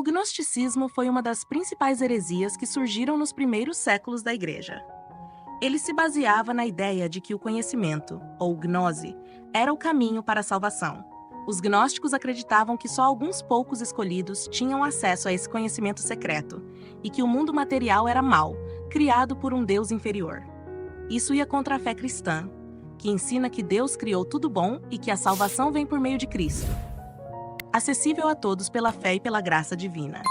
O gnosticismo foi uma das principais heresias que surgiram nos primeiros séculos da Igreja. Ele se baseava na ideia de que o conhecimento, ou gnose, era o caminho para a salvação. Os gnósticos acreditavam que só alguns poucos escolhidos tinham acesso a esse conhecimento secreto, e que o mundo material era mau, criado por um Deus inferior. Isso ia contra a fé cristã, que ensina que Deus criou tudo bom e que a salvação vem por meio de Cristo, acessível a todos pela fé e pela graça divina.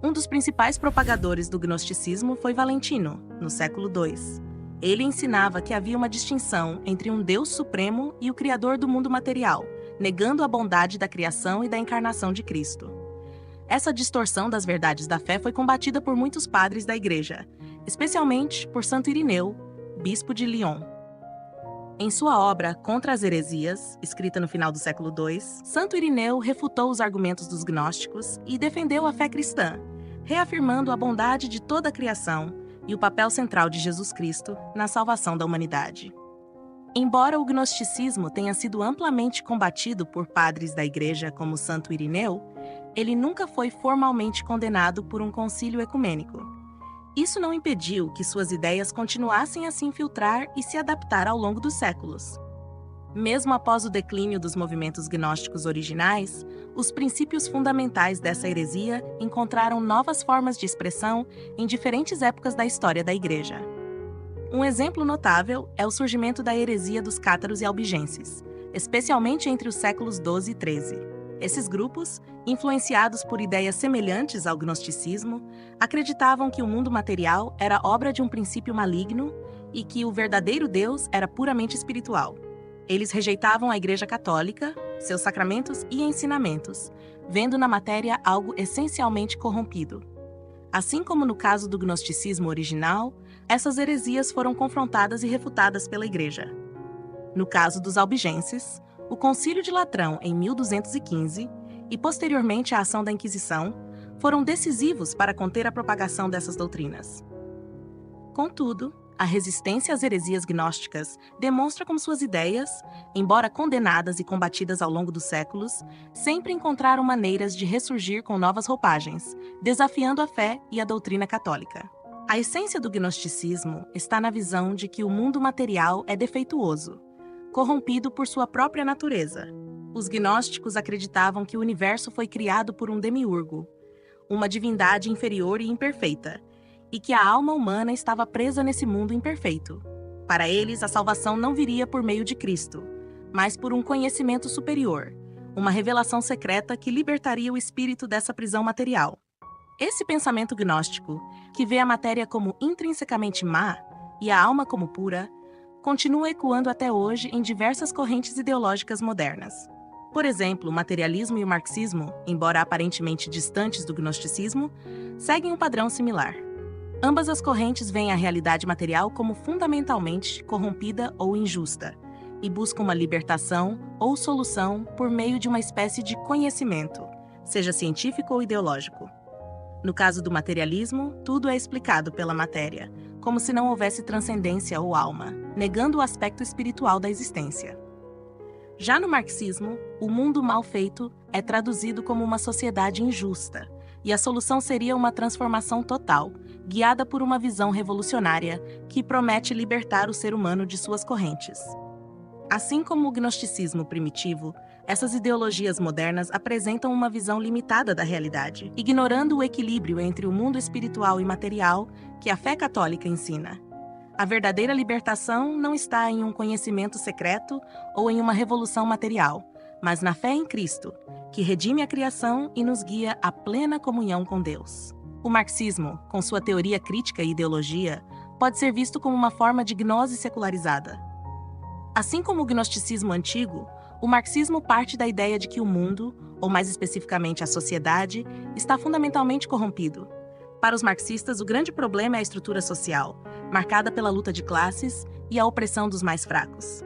Um dos principais propagadores do gnosticismo foi Valentino, no século II. Ele ensinava que havia uma distinção entre um Deus supremo e o Criador do mundo material, negando a bondade da criação e da encarnação de Cristo. Essa distorção das verdades da fé foi combatida por muitos padres da Igreja, especialmente por Santo Irineu, bispo de Lyon. Em sua obra Contra as Heresias, escrita no final do século II, Santo Irineu refutou os argumentos dos gnósticos e defendeu a fé cristã, reafirmando a bondade de toda a criação e o papel central de Jesus Cristo na salvação da humanidade. Embora o gnosticismo tenha sido amplamente combatido por padres da Igreja como Santo Irineu, ele nunca foi formalmente condenado por um concílio ecumênico. Isso não impediu que suas ideias continuassem a se infiltrar e se adaptar ao longo dos séculos. Mesmo após o declínio dos movimentos gnósticos originais, os princípios fundamentais dessa heresia encontraram novas formas de expressão em diferentes épocas da história da Igreja. Um exemplo notável é o surgimento da heresia dos cátaros e albigenses, especialmente entre os séculos XII e XIII. Esses grupos, influenciados por ideias semelhantes ao gnosticismo, acreditavam que o mundo material era obra de um princípio maligno e que o verdadeiro Deus era puramente espiritual. Eles rejeitavam a Igreja Católica, seus sacramentos e ensinamentos, vendo na matéria algo essencialmente corrompido. Assim como no caso do gnosticismo original, essas heresias foram confrontadas e refutadas pela Igreja. No caso dos albigenses, o Concílio de Latrão, em 1215, e posteriormente a ação da Inquisição, foram decisivos para conter a propagação dessas doutrinas. Contudo, a resistência às heresias gnósticas demonstra como suas ideias, embora condenadas e combatidas ao longo dos séculos, sempre encontraram maneiras de ressurgir com novas roupagens, desafiando a fé e a doutrina católica. A essência do gnosticismo está na visão de que o mundo material é defeituoso, corrompido por sua própria natureza. Os gnósticos acreditavam que o universo foi criado por um demiurgo, uma divindade inferior e imperfeita, e que a alma humana estava presa nesse mundo imperfeito. Para eles, a salvação não viria por meio de Cristo, mas por um conhecimento superior, uma revelação secreta que libertaria o espírito dessa prisão material. Esse pensamento gnóstico, que vê a matéria como intrinsecamente má e a alma como pura, continua ecoando até hoje em diversas correntes ideológicas modernas. Por exemplo, o materialismo e o marxismo, embora aparentemente distantes do gnosticismo, seguem um padrão similar. Ambas as correntes veem a realidade material como fundamentalmente corrompida ou injusta, e buscam uma libertação ou solução por meio de uma espécie de conhecimento, seja científico ou ideológico. No caso do materialismo, tudo é explicado pela matéria, como se não houvesse transcendência ou alma, negando o aspecto espiritual da existência. Já no marxismo, o mundo mal feito é traduzido como uma sociedade injusta, e a solução seria uma transformação total, guiada por uma visão revolucionária que promete libertar o ser humano de suas correntes. Assim como o gnosticismo primitivo, essas ideologias modernas apresentam uma visão limitada da realidade, ignorando o equilíbrio entre o mundo espiritual e material que a fé católica ensina. A verdadeira libertação não está em um conhecimento secreto ou em uma revolução material, mas na fé em Cristo, que redime a criação e nos guia à plena comunhão com Deus. O marxismo, com sua teoria crítica e ideologia, pode ser visto como uma forma de gnose secularizada. Assim como o gnosticismo antigo, o marxismo parte da ideia de que o mundo, ou mais especificamente a sociedade, está fundamentalmente corrompido. Para os marxistas, o grande problema é a estrutura social, marcada pela luta de classes e a opressão dos mais fracos.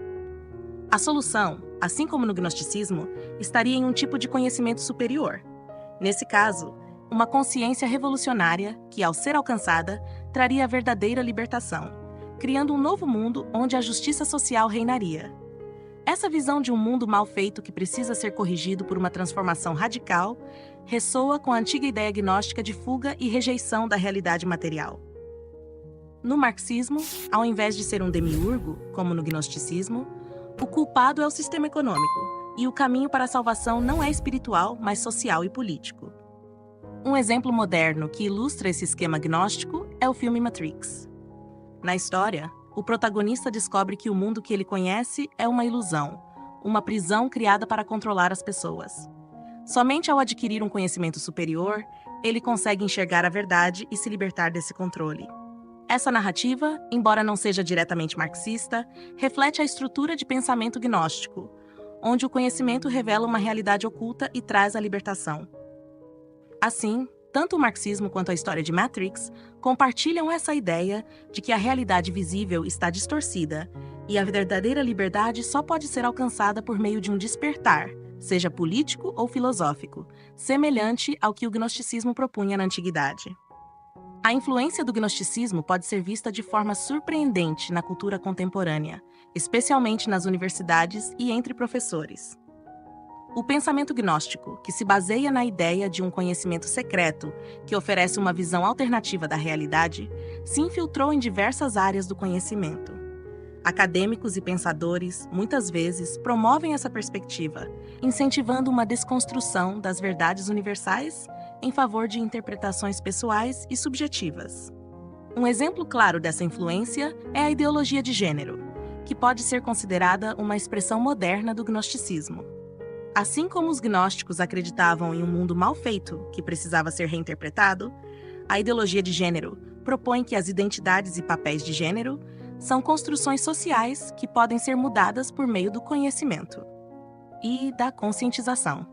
A solução, assim como no gnosticismo, estaria em um tipo de conhecimento superior. Nesse caso, uma consciência revolucionária que, ao ser alcançada, traria a verdadeira libertação, criando um novo mundo onde a justiça social reinaria. Essa visão de um mundo mal feito que precisa ser corrigido por uma transformação radical ressoa com a antiga ideia gnóstica de fuga e rejeição da realidade material. No marxismo, ao invés de ser um demiurgo, como no gnosticismo, o culpado é o sistema econômico, e o caminho para a salvação não é espiritual, mas social e político. Um exemplo moderno que ilustra esse esquema gnóstico é o filme Matrix. Na história, o protagonista descobre que o mundo que ele conhece é uma ilusão, uma prisão criada para controlar as pessoas. Somente ao adquirir um conhecimento superior, ele consegue enxergar a verdade e se libertar desse controle. Essa narrativa, embora não seja diretamente marxista, reflete a estrutura de pensamento gnóstico, onde o conhecimento revela uma realidade oculta e traz a libertação. Assim, tanto o marxismo quanto a história de Matrix compartilham essa ideia de que a realidade visível está distorcida e a verdadeira liberdade só pode ser alcançada por meio de um despertar, seja político ou filosófico, semelhante ao que o gnosticismo propunha na antiguidade. A influência do gnosticismo pode ser vista de forma surpreendente na cultura contemporânea, especialmente nas universidades e entre professores. O pensamento gnóstico, que se baseia na ideia de um conhecimento secreto que oferece uma visão alternativa da realidade, se infiltrou em diversas áreas do conhecimento. Acadêmicos e pensadores, muitas vezes, promovem essa perspectiva, incentivando uma desconstrução das verdades universais em favor de interpretações pessoais e subjetivas. Um exemplo claro dessa influência é a ideologia de gênero, que pode ser considerada uma expressão moderna do gnosticismo. Assim como os gnósticos acreditavam em um mundo mal feito que precisava ser reinterpretado, a ideologia de gênero propõe que as identidades e papéis de gênero são construções sociais que podem ser mudadas por meio do conhecimento e da conscientização.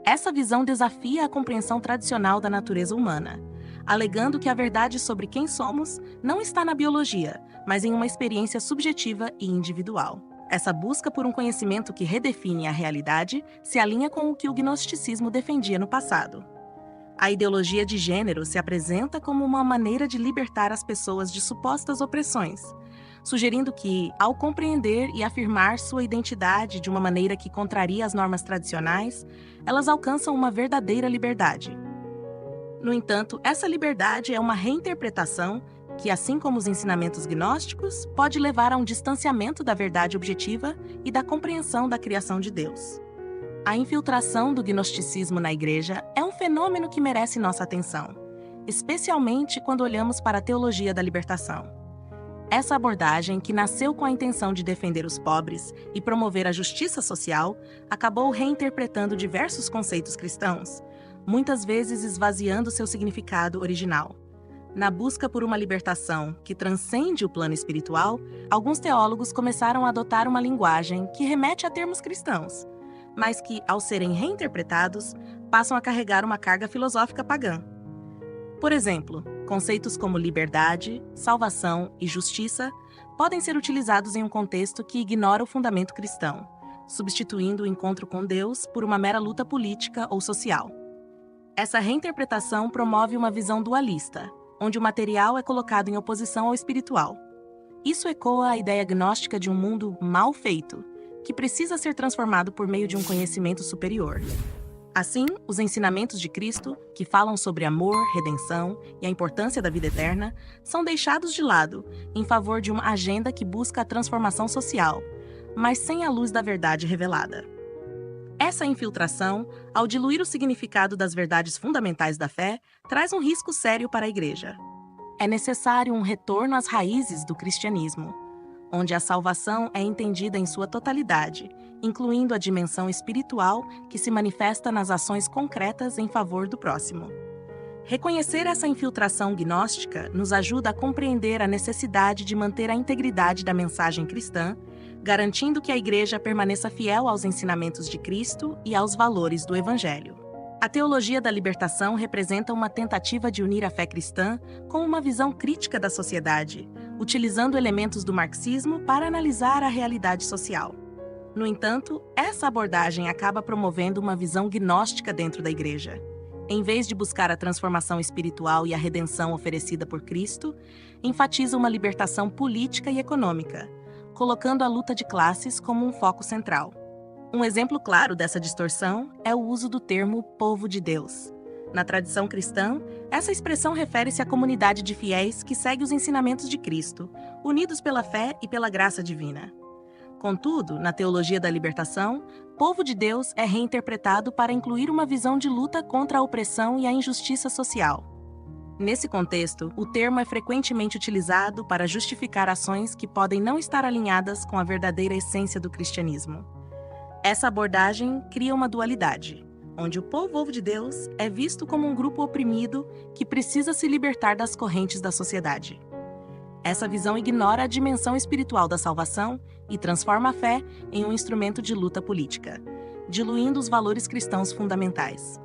Essa visão desafia a compreensão tradicional da natureza humana, alegando que a verdade sobre quem somos não está na biologia, mas em uma experiência subjetiva e individual. Essa busca por um conhecimento que redefine a realidade se alinha com o que o gnosticismo defendia no passado. A ideologia de gênero se apresenta como uma maneira de libertar as pessoas de supostas opressões, sugerindo que, ao compreender e afirmar sua identidade de uma maneira que contraria as normas tradicionais, elas alcançam uma verdadeira liberdade. No entanto, essa liberdade é uma reinterpretação que, assim como os ensinamentos gnósticos, pode levar a um distanciamento da verdade objetiva e da compreensão da criação de Deus. A infiltração do gnosticismo na Igreja é um fenômeno que merece nossa atenção, especialmente quando olhamos para a teologia da libertação. Essa abordagem, que nasceu com a intenção de defender os pobres e promover a justiça social, acabou reinterpretando diversos conceitos cristãos, muitas vezes esvaziando seu significado original. Na busca por uma libertação que transcende o plano espiritual, alguns teólogos começaram a adotar uma linguagem que remete a termos cristãos, mas que, ao serem reinterpretados, passam a carregar uma carga filosófica pagã. Por exemplo, conceitos como liberdade, salvação e justiça podem ser utilizados em um contexto que ignora o fundamento cristão, substituindo o encontro com Deus por uma mera luta política ou social. Essa reinterpretação promove uma visão dualista, onde o material é colocado em oposição ao espiritual. Isso ecoa a ideia gnóstica de um mundo mal feito, que precisa ser transformado por meio de um conhecimento superior. Assim, os ensinamentos de Cristo, que falam sobre amor, redenção e a importância da vida eterna, são deixados de lado em favor de uma agenda que busca a transformação social, mas sem a luz da verdade revelada. Essa infiltração, ao diluir o significado das verdades fundamentais da fé, traz um risco sério para a Igreja. É necessário um retorno às raízes do cristianismo, onde a salvação é entendida em sua totalidade, incluindo a dimensão espiritual que se manifesta nas ações concretas em favor do próximo. Reconhecer essa infiltração gnóstica nos ajuda a compreender a necessidade de manter a integridade da mensagem cristã, garantindo que a Igreja permaneça fiel aos ensinamentos de Cristo e aos valores do Evangelho. A teologia da libertação representa uma tentativa de unir a fé cristã com uma visão crítica da sociedade, utilizando elementos do marxismo para analisar a realidade social. No entanto, essa abordagem acaba promovendo uma visão gnóstica dentro da Igreja. Em vez de buscar a transformação espiritual e a redenção oferecida por Cristo, enfatiza uma libertação política e econômica, colocando a luta de classes como um foco central. Um exemplo claro dessa distorção é o uso do termo povo de Deus. Na tradição cristã, essa expressão refere-se à comunidade de fiéis que segue os ensinamentos de Cristo, unidos pela fé e pela graça divina. Contudo, na teologia da libertação, povo de Deus é reinterpretado para incluir uma visão de luta contra a opressão e a injustiça social. Nesse contexto, o termo é frequentemente utilizado para justificar ações que podem não estar alinhadas com a verdadeira essência do cristianismo. Essa abordagem cria uma dualidade, onde o povo de Deus é visto como um grupo oprimido que precisa se libertar das correntes da sociedade. Essa visão ignora a dimensão espiritual da salvação e transforma a fé em um instrumento de luta política, diluindo os valores cristãos fundamentais.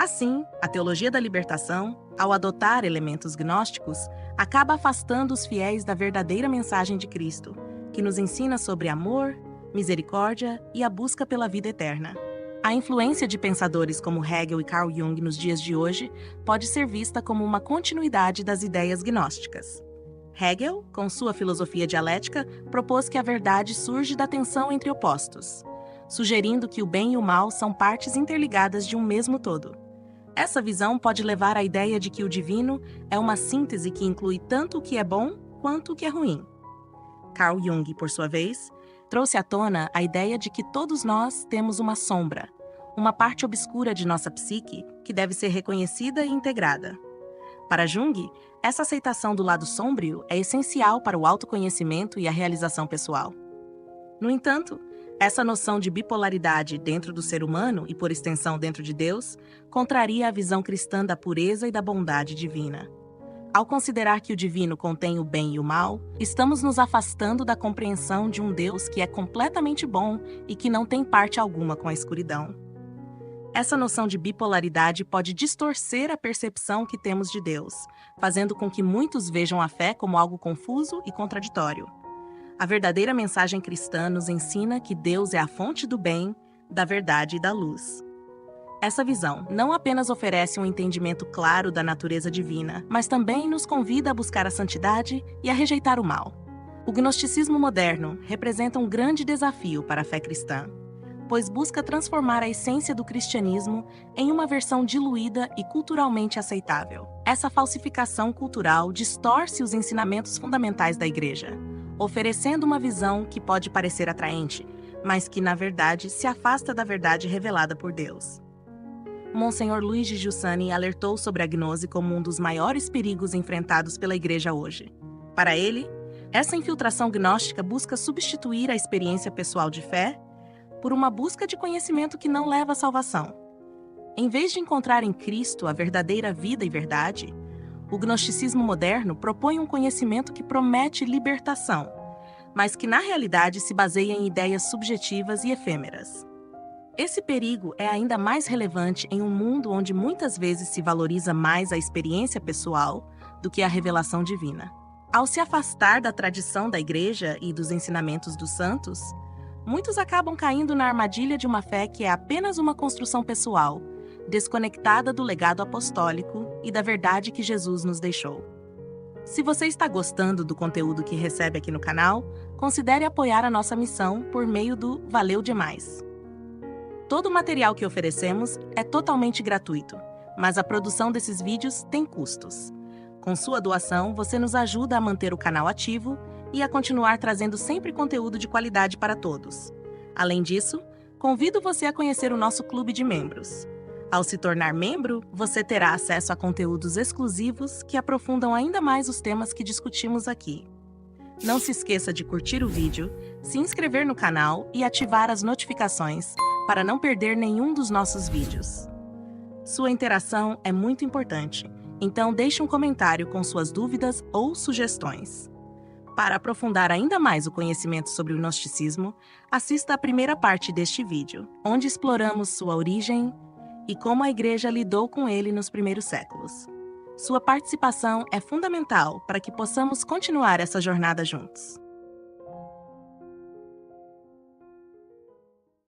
Assim, a teologia da libertação, ao adotar elementos gnósticos, acaba afastando os fiéis da verdadeira mensagem de Cristo, que nos ensina sobre amor, misericórdia e a busca pela vida eterna. A influência de pensadores como Hegel e Carl Jung nos dias de hoje pode ser vista como uma continuidade das ideias gnósticas. Hegel, com sua filosofia dialética, propôs que a verdade surge da tensão entre opostos, sugerindo que o bem e o mal são partes interligadas de um mesmo todo. Essa visão pode levar à ideia de que o divino é uma síntese que inclui tanto o que é bom quanto o que é ruim. Carl Jung, por sua vez, trouxe à tona a ideia de que todos nós temos uma sombra, uma parte obscura de nossa psique que deve ser reconhecida e integrada. Para Jung, essa aceitação do lado sombrio é essencial para o autoconhecimento e a realização pessoal. No entanto, essa noção de bipolaridade dentro do ser humano e, por extensão, dentro de Deus, contraria a visão cristã da pureza e da bondade divina. Ao considerar que o divino contém o bem e o mal, estamos nos afastando da compreensão de um Deus que é completamente bom e que não tem parte alguma com a escuridão. Essa noção de bipolaridade pode distorcer a percepção que temos de Deus, fazendo com que muitos vejam a fé como algo confuso e contraditório. A verdadeira mensagem cristã nos ensina que Deus é a fonte do bem, da verdade e da luz. Essa visão não apenas oferece um entendimento claro da natureza divina, mas também nos convida a buscar a santidade e a rejeitar o mal. O gnosticismo moderno representa um grande desafio para a fé cristã, pois busca transformar a essência do cristianismo em uma versão diluída e culturalmente aceitável. Essa falsificação cultural distorce os ensinamentos fundamentais da Igreja, oferecendo uma visão que pode parecer atraente, mas que, na verdade, se afasta da verdade revelada por Deus. Monsenhor Luiz de Giussani alertou sobre a gnose como um dos maiores perigos enfrentados pela Igreja hoje. Para ele, essa infiltração gnóstica busca substituir a experiência pessoal de fé por uma busca de conhecimento que não leva à salvação. Em vez de encontrar em Cristo a verdadeira vida e verdade, o gnosticismo moderno propõe um conhecimento que promete libertação, mas que na realidade se baseia em ideias subjetivas e efêmeras. Esse perigo é ainda mais relevante em um mundo onde muitas vezes se valoriza mais a experiência pessoal do que a revelação divina. Ao se afastar da tradição da Igreja e dos ensinamentos dos santos, muitos acabam caindo na armadilha de uma fé que é apenas uma construção pessoal, desconectada do legado apostólico e da verdade que Jesus nos deixou. Se você está gostando do conteúdo que recebe aqui no canal, considere apoiar a nossa missão por meio do Valeu Demais. Todo o material que oferecemos é totalmente gratuito, mas a produção desses vídeos tem custos. Com sua doação, você nos ajuda a manter o canal ativo e a continuar trazendo sempre conteúdo de qualidade para todos. Além disso, convido você a conhecer o nosso clube de membros. Ao se tornar membro, você terá acesso a conteúdos exclusivos que aprofundam ainda mais os temas que discutimos aqui. Não se esqueça de curtir o vídeo, se inscrever no canal e ativar as notificações para não perder nenhum dos nossos vídeos. Sua interação é muito importante, então deixe um comentário com suas dúvidas ou sugestões. Para aprofundar ainda mais o conhecimento sobre o gnosticismo, assista à primeira parte deste vídeo, onde exploramos sua origem e como a Igreja lidou com ele nos primeiros séculos. Sua participação é fundamental para que possamos continuar essa jornada juntos.